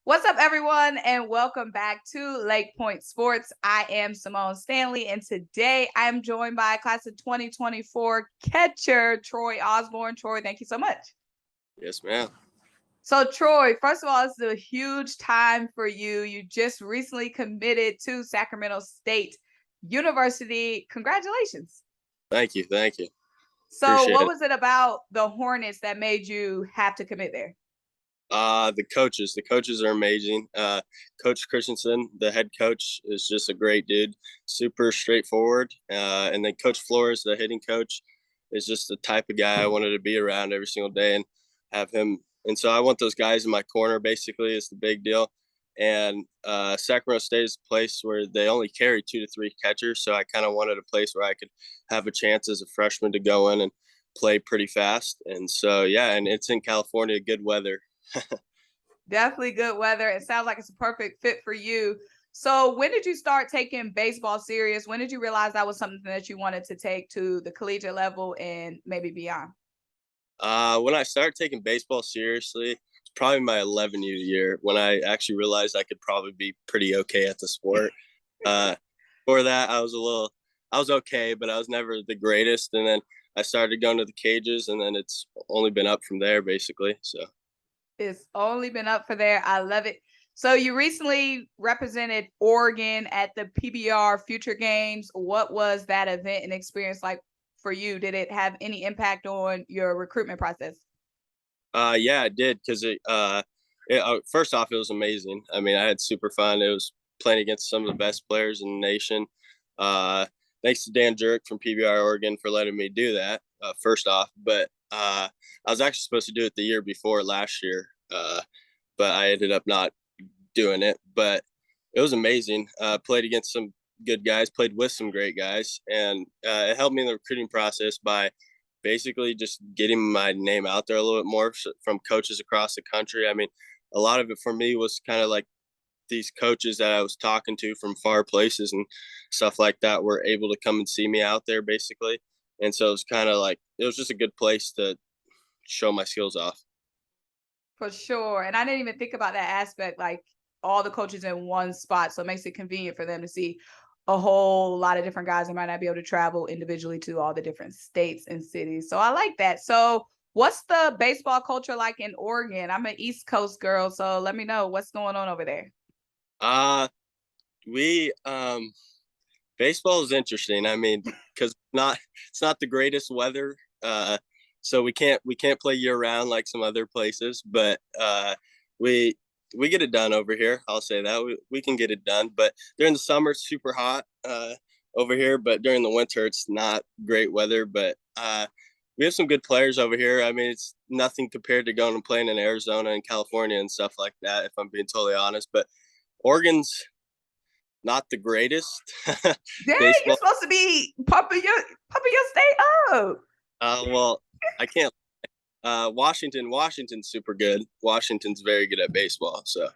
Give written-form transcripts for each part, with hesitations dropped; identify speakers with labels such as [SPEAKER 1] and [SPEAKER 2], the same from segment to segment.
[SPEAKER 1] What's up, everyone, and welcome back to LakePoint Sports. I am Symone Stanley, and today I am joined by class of 2024 catcher Troy Osborne. Troy, thank you so much.
[SPEAKER 2] Yes, ma'am.
[SPEAKER 1] So, Troy, first of all, it's a huge time for you. You just recently committed to Sacramento State University. Congratulations.
[SPEAKER 2] Thank you. Thank you.
[SPEAKER 1] So,
[SPEAKER 2] Appreciate
[SPEAKER 1] what
[SPEAKER 2] it.
[SPEAKER 1] was it about the Hornets that made you have to commit there?
[SPEAKER 2] The coaches are amazing. Coach Christensen, the head coach, is just a great dude, super straightforward. And then Coach Flores, the hitting coach, is just the type of guy I wanted to be around every single day and have him. And so I want those guys in my corner, basically, is the big deal. And Sacramento State is a place where they only carry 2 to 3 catchers. So I kind of wanted a place where I could have a chance as a freshman to go in and play pretty fast. And so, yeah, and it's in California, good weather.
[SPEAKER 1] Definitely good weather. It sounds like it's a perfect fit for you. So, when did you start taking baseball serious? When did you realize that was something that you wanted to take to the collegiate level and maybe beyond?
[SPEAKER 2] When I started taking baseball seriously, it's probably my 11th year when I actually realized I could probably be pretty okay at the sport. Uh, for that, I was okay, but I was never the greatest. And then I started going to the cages, and then it's only been up from there, basically. So.
[SPEAKER 1] It's only been up for there. I love it. So, you recently represented Oregon at the PBR Future Games. What was that event and experience like for you? Did it have any impact on your recruitment process?
[SPEAKER 2] Yeah, it did because first off, it was amazing. I mean, I had super fun. It was playing against some of the best players in the nation. Uh, Thanks to Dan Jurek from PBR Oregon for letting me do that. First off, but I was actually supposed to do it the year before last year, but I ended up not doing it. But it was amazing. Played against some good guys, played with some great guys, and it helped me in the recruiting process by basically just getting my name out there a little bit more from coaches across the country. I mean, a lot of it for me was kind of like these coaches that I was talking to from far places and stuff like that were able to come and see me out there basically. And so it was kind of like, it was just a good place to show my skills off.
[SPEAKER 1] For sure. And I didn't even think about that aspect, like all the coaches in one spot. So it makes it convenient for them to see a whole lot of different guys that might not be able to travel individually to all the different states and cities. So I like that. So what's the baseball culture like in Oregon? I'm an East Coast girl, so let me know what's going on over there.
[SPEAKER 2] Uh, we, Baseball is interesting. I mean, because it's not the greatest weather, so we can't play year round like some other places. But we we get it done over here. I'll say that we can get it done. But during the summer, it's super hot over here. But during the winter, it's not great weather. But we have some good players over here. I mean, it's nothing compared to going and playing in Arizona and California and stuff like that. If I'm being totally honest, but Oregon's not the greatest
[SPEAKER 1] Dang, you're
[SPEAKER 2] baseball.
[SPEAKER 1] supposed to be pumping your state up.
[SPEAKER 2] Well, I can't. Washington's super good. Washington's very good at baseball. So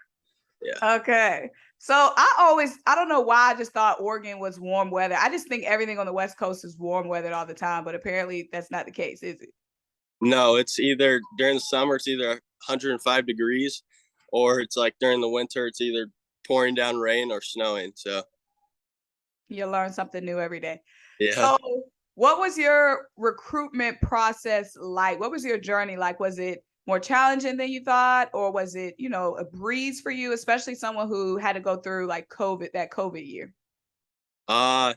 [SPEAKER 2] yeah.
[SPEAKER 1] Okay. So I don't know why I just thought Oregon was warm weather. I just think everything on the West Coast is warm weather all the time, but apparently that's not the case, is it?
[SPEAKER 2] No, it's either during the summer it's either 105 degrees, or it's like during the winter it's either pouring down rain or snowing. So
[SPEAKER 1] You learn something new every day.
[SPEAKER 2] yeah.
[SPEAKER 1] So, what was your recruitment process like? What was your journey like? Was it more challenging than you thought, or was it, a breeze for you, especially someone who had to go through like that COVID year?
[SPEAKER 2] Uh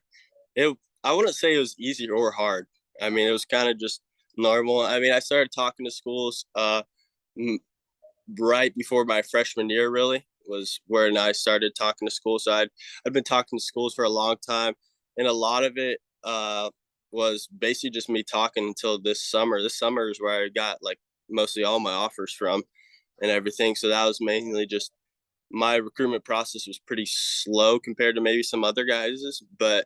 [SPEAKER 2] it I wouldn't say it was easy or hard. I mean, it was kind of just normal. I mean, I started talking to schools right before my freshman year really was when I started talking to schools. I've been talking to schools for a long time, and a lot of it was basically just me talking until this summer. This summer is where I got like mostly all my offers from and everything. So that was mainly just my recruitment process was pretty slow compared to maybe some other guys's, but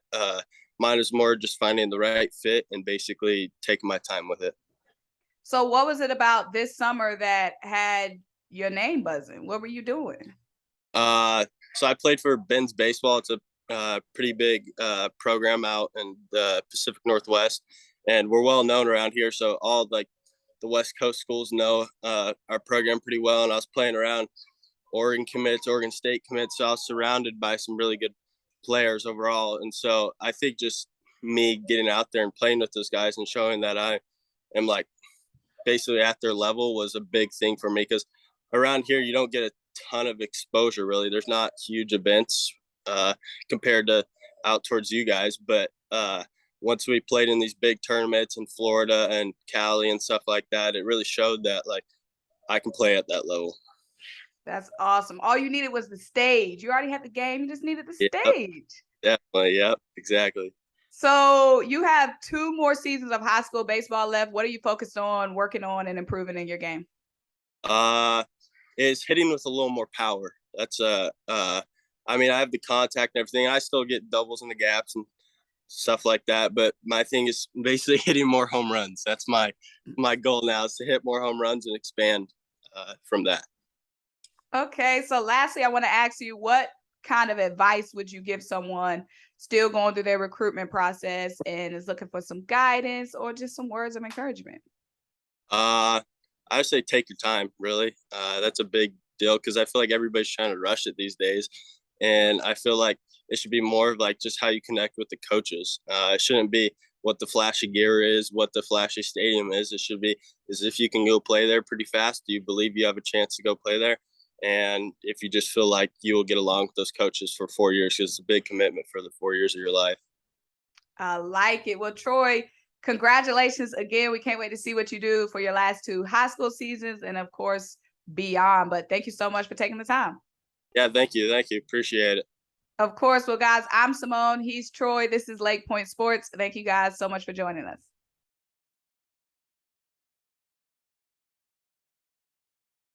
[SPEAKER 2] mine was more just finding the right fit and basically taking my time with it.
[SPEAKER 1] So, what was it about this summer that had your name buzzing? What were you doing?
[SPEAKER 2] So I played for Ben's Baseball. It's a pretty big program out in the Pacific Northwest, and we're well known around here. So all like the West Coast schools know our program pretty well. And I was playing around Oregon commits, Oregon State commits. So I was surrounded by some really good players overall. And so I think just me getting out there and playing with those guys and showing that I am like basically at their level was a big thing for me, because around here you don't get a ton of exposure really. There's not huge events compared to out towards you guys, but once we played in these big tournaments in Florida and Cali and stuff like that, it really showed that like I can play at that level.
[SPEAKER 1] That's awesome. All you needed was the stage. You already had the game. You just needed the
[SPEAKER 2] Yep,
[SPEAKER 1] stage.
[SPEAKER 2] definitely. Yep, exactly.
[SPEAKER 1] So you have 2 more seasons of high school baseball left. What are you focused on, working on, and improving in your game?
[SPEAKER 2] Uh, is hitting with a little more power. That's I mean, I have the contact and everything. I still get doubles in the gaps and stuff like that. But my thing is basically hitting more home runs. That's my goal now, is to hit more home runs and expand from that.
[SPEAKER 1] Okay, so lastly, I want to ask you, what kind of advice would you give someone still going through their recruitment process and is looking for some guidance or just some words of encouragement?
[SPEAKER 2] I would say take your time. Really, that's a big deal, because I feel like everybody's trying to rush it these days, and I feel like it should be more of like just how you connect with the coaches. It shouldn't be what the flashy gear is, what the flashy stadium is. It should be is if you can go play there pretty fast. Do you believe you have a chance to go play there? And if you just feel like you will get along with those coaches for 4 years, because it's a big commitment for the 4 years of your life.
[SPEAKER 1] I like it. Well, Troy, congratulations again. We can't wait to see what you do for your last 2 high school seasons and, of course, beyond. But thank you so much for taking the time.
[SPEAKER 2] Yeah, thank you. Thank you. Appreciate it.
[SPEAKER 1] Of course. Well, guys, I'm Symone. He's Troy. This is Lake Point Sports. Thank you guys so much for joining us.